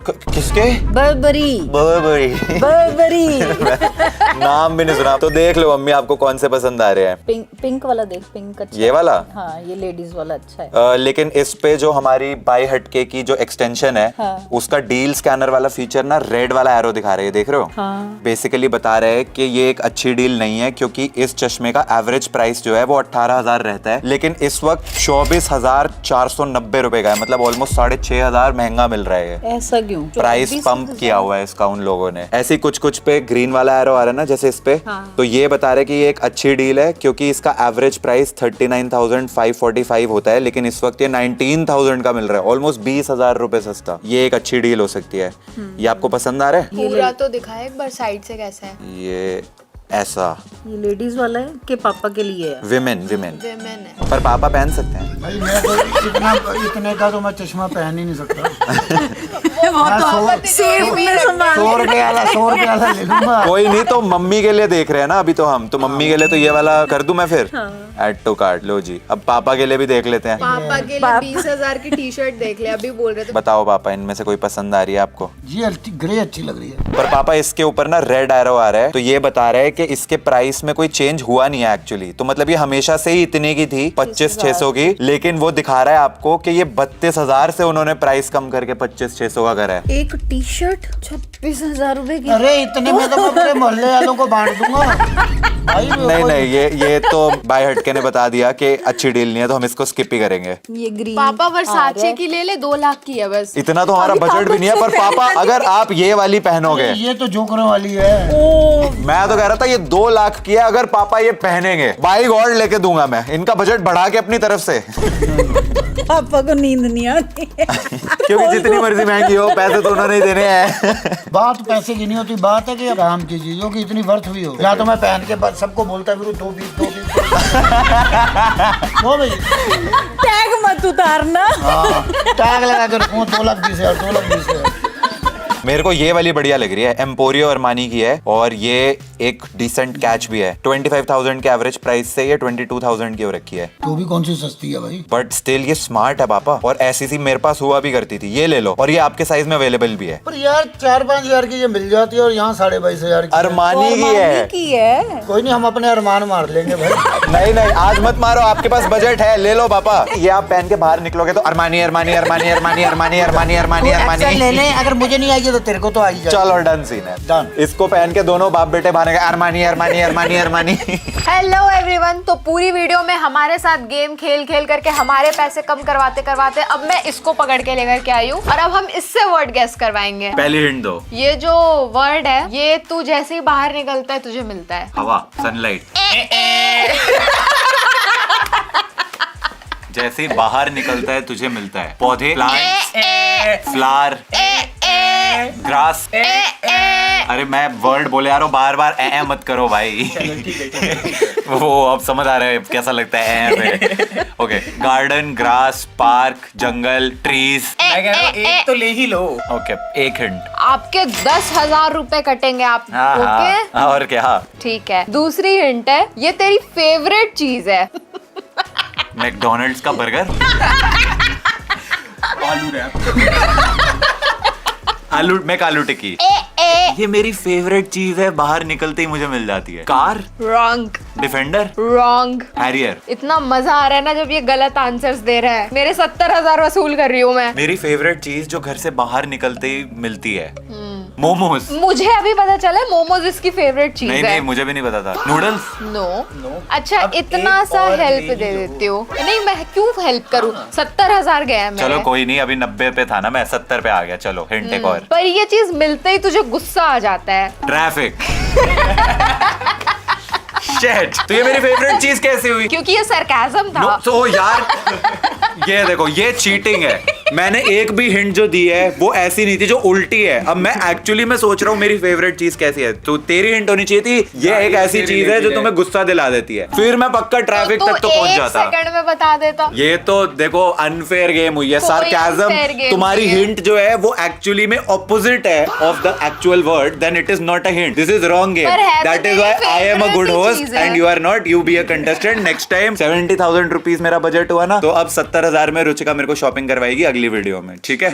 किसके? बर्बरी। बर्बरी। बर्बरी। नाम भी नहीं सुना। तो देख लो मम्मी आपको कौन से पसंद आ रहे हैं। पिंक वाला देख, पिंक अच्छा। ये वाला? हाँ, ये लेडीज वाला अच्छा है। लेकिन इस पे जो हमारी बाय हटके की जो एक्सटेंशन है, हाँ। उसका डील स्कैनर वाला फीचर ना रेड वाला एरो दिखा रहे हैं, देख रहे हो? हाँ। बेसिकली बता रहे हैं कि ये एक अच्छी डील नहीं है, क्योंकि इस चश्मे का एवरेज प्राइस जो है वो 18,000 रहता है, लेकिन इस वक्त 24,490 रुपए का है, मतलब ऑलमोस्ट 6,500 महंगा मिल रहा है। ऐसा क्यों? प्राइस पंप किया हुआ है इसका उन लोगों ने। ऐसे कुछ कुछ पे ग्रीन वाला एरो आ रहा है ना, जैसे इस पे, तो ये बता रहे कि ये एक अच्छी डील है, क्योंकि इसका एवरेज प्राइस 39,545 होता है, लेकिन इस वक्त ये 19,000 का मिल रहा है, ऑलमोस्ट 20,000 रुपए सस्ता। ये एक अच्छी डील हो सकती है। ये आपको पसंद आ रहा है? पूरा तो दिखाए एक बार साइड से कैसा है। ये ऐसा ये लेडीज वाला है कि पापा के लिए है? विमेन विमेन है। पर पापा पहन सकते हैं। भाई मैं तो इतने का तो मैं चश्मा पहन ही नहीं सकता। सेफ में संभाल। 100 रुपए वाला ले लूंगा। कोई नहीं, तो मम्मी के लिए देख रहे हैं ना अभी तो हम, तो मम्मी के लिए तो ये वाला कर दूं मैं फिर। ऐड टू कार्ड लो जी। अब पापा के लिए भी देख लेते हैं। पापा के लिए 20,000 की टी शर्ट देख ले, अभी बोल रहे थे। बताओ पापा, इनमें से कोई पसंद आ रही है आपको? ये ग्रे अच्छी लग रही है। पर पापा इसके ऊपर ना रेड एरो आ रहा है, तो ये बता रहा है कि इसके प्राइस में कोई चेंज हुआ नहीं है एक्चुअली। तो मतलब ये हमेशा से ही इतने की थी, 25,600 की, लेकिन वो दिखा रहा है आपको कि ये 32,000 से उन्होंने प्राइस कम करके 25,600 का करा है। एक टी शर्ट 26,000 रुपए की। अरे इतने में तो मैं अपने मोहल्ले वालों को बांट दूंगा। भाई नहीं, ये तो बाय हटके ने बता दिया कि अच्छी डील नहीं है, तो हम इसको स्किप ही करेंगे। ये ग्रीन पापा वर्साचे की ले ले, 2 लाख की है बस। इतना तो हमारा बजट भी नहीं है। पर पापा अगर आप ये वाली पहनोगे, ये तो जोकरों वाली है। मैं तो कह रहा था ये 2 लाख की है, अगर पापा ये पहनेंगे बाइक और लेके दूंगा मैं, इनका बजट बढ़ा के अपनी तरफ से। पापा को नींद नहीं आती है। क्योंकि जितनी मर्जी महंगी हो, पैसे तो उन्होंने ही देने हैं। बात पैसे की नहीं होती, बात है कि काम की चीजों की इतनी वर्थ हुई हो। या तो मैं पहन के बाद सबको बोलता फिर 2 20 वो भाई टैग मत उतारना। टैग लगा कर 2,20,000 2,20,000। मेरे को ये वाली बढ़िया लग रही है, एम्पोरियो अरमानी की है, और ये एक डिसेंट कैच भी है। 25,000 के एवरेज प्राइस से ये 22,000 की हो रखी है। तो भी कौन सी सस्ती है भाई? बट स्टिल ये स्मार्ट है पापा, और ऐसी सी मेरे पास हुआ भी करती थी। ये ले लो, और ये आपके साइज में अवेलेबल भी है। पर यार 4-5 हजार की ये मिल जाती है, और यहाँ 22,500 की अरमानी की है। कोई नहीं, हम अपने अरमान मार लेंगे भाई। नहीं, आज मत मारो, आपके पास बजट है, ले लो पापा। ये आप पहन के बाहर निकलोगे तो Armani Armani Armani Armani Armani Armani Armani Armani ले ले, अगर मुझे नहीं आई तो तेरे को तो आई जाए। चलो डन सीन है। Done। इसको पहन के दोनों बाप बेटे बाहर Armani Armani Armani Armani. Hello everyone, तो पूरी वीडियो में हमारे साथ गेम खेल खेल करके हमारे पैसे कम करवाते करवाते अब मैं इसको पकड़ के लेकर के आई हूँ, और अब हम इससे वर्ड गेस करवाएंगे। पहली हिंट दो। ये जो वर्ड है, ये तू जैसे ही बाहर निकलता है तुझे मिलता है। हवा, सनलाइट। जैसे ही बाहर निकलता है तुझे मिलता है। पौधे, प्लांट्स, फ्लावर, ग्रास। अरे मैं वर्ड बोले यार, बार बार ए मत करो भाई। वो अब समझ आ रहा है कैसा लगता है पे। ओके, गार्डन, ग्रास, पार्क, जंगल, ट्रीज। मैं कह रहा हूँ एक तो ले ही लो। ओके, एक हिंट। आपके 10,000 रुपए कटेंगे आप। ओके, और क्या? ठीक है। दूसरी हिंट है, ये तेरी फेवरेट चीज है। मैकडोनल्ड्स का बर्गर। आलू टिक्की। ये मेरी फेवरेट चीज है, बाहर निकलते ही मुझे मिल जाती है। Car. Wrong. Defender. Wrong. Harrier. इतना मजा आ रहा है ना जब ये गलत आंसर्स दे रहा है। मेरे 70,000 वसूल कर रही हूँ मैं। मेरी फेवरेट चीज जो घर से बाहर निकलते ही मिलती है, मोमोज। मुझे अभी पता चला मोमोज इसकी फेवरेट चीज है। नहीं, मुझे भी नहीं पता था। नूडल्स। नो। अच्छा, इतना सा हेल्प दे देती हूँ। नहीं, मैं क्यों हेल्प करूँ? 70,000 गया है। चलो कोई नहीं, अभी 90 पे था ना, मैं 70 पे आ गया। चलो हिंट एक और। पर ये चीज मिलते ही तुझे गुस्सा आ जाता है। ट्रैफिक। शिट, तो ये मेरी फेवरेट चीज कैसे हुई? क्योंकि ये सरकाज़म था। तो यार ये देखो, ये चीटिंग है। मैंने एक भी हिंट जो दी है वो ऐसी नहीं थी जो उल्टी है। अब मैं एक्चुअली मैं सोच रहा हूँ मेरी फेवरेट चीज कैसी है, तो तेरी हिंट होनी चाहिए थी ये एक ऐसी चीज है जो तुम्हें गुस्सा दिला देती है, फिर मैं पक्का ट्रैफिक तक तो पहुंच जाता। 1 सेकंड में बता देता। ये तो देखो अनफेयर गेम हुई है। सार्काज़म, तुम्हारी हिंट जो है वो एक्चुअली में ऑपोजिट है of the actual word, then it is not a hint, this is wrong game. That is why I am a good host and you are not. You be a contestant. Next time 70,000 rupees मेरा budget हुआ ना, तो अब 70,000 में रुचिका मेरे को shopping करवाएगी अगली वीडियो में, ठीक है?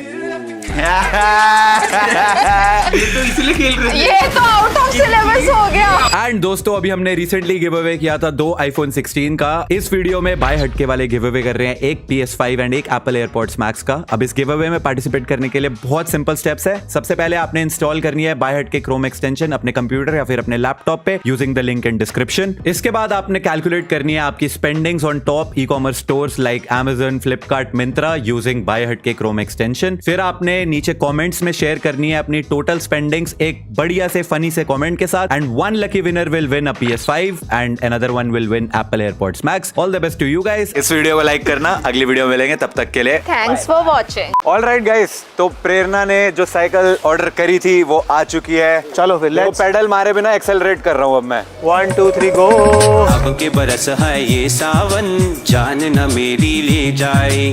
ये तो इसलिए खेल रहे थे। ये तो आउट ऑफ सिलेबस हो गया। एंड दोस्तों अभी हमने रिसेंटली गिव अवे किया था 2 iPhone 16 का। इस वीडियो में बाय हटके वाले गिव अवे कर रहे हैं एक PS5 एंड एक Apple AirPods Max का। अब इस गिव अवे में पार्टिसिपेट करने के लिए बहुत सिंपल स्टेप्स है। सबसे पहले आपने इंस्टॉल करनी है बाय हटके क्रोम एक्सटेंशन अपने कंप्यूटर या फिर अपने लैपटॉप पे using the link in description. इसके बाद आपने कैलकुलेट करनी है आपकी spendings on top e-commerce stores like Amazon, Flipkart, Myntra using buy Hatke Chrome extension. फिर आपने नीचे कमेंट्स में शेयर करनी है अपनी टोटल स्पेंडिंग्स एक बढ़िया से फनी से कमेंट के साथ and one lucky winner will win a PS5 and another one will win Apple AirPods Max। All the best to you guys. इस वीडियो को लाइक करना, अगली वीडियो में मिलेंगे, तब तक के लिए thanks for watching. Alright guys, तो प्रेरणा ने जो साइकिल ऑर्डर करी थी वो आ चुकी है। चलो फिर वो पेडल मारे बिना एक्सेलरेट कर रहा हूँ अब मैं। 1 2 3 गो। अब के बरस है ये सावन, जान न मेरी ले जाए,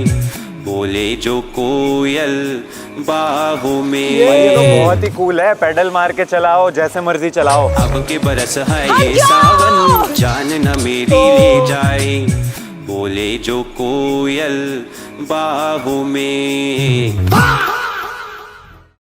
बोले जो कोयल बाहों में। ये तो बहुत ही कूल है, पेडल मार के चलाओ, जैसे मर्जी चलाओ। अब के बरस है ये सावन, जान न मेरी ले जाए, बोले जो कोयल बाहों में।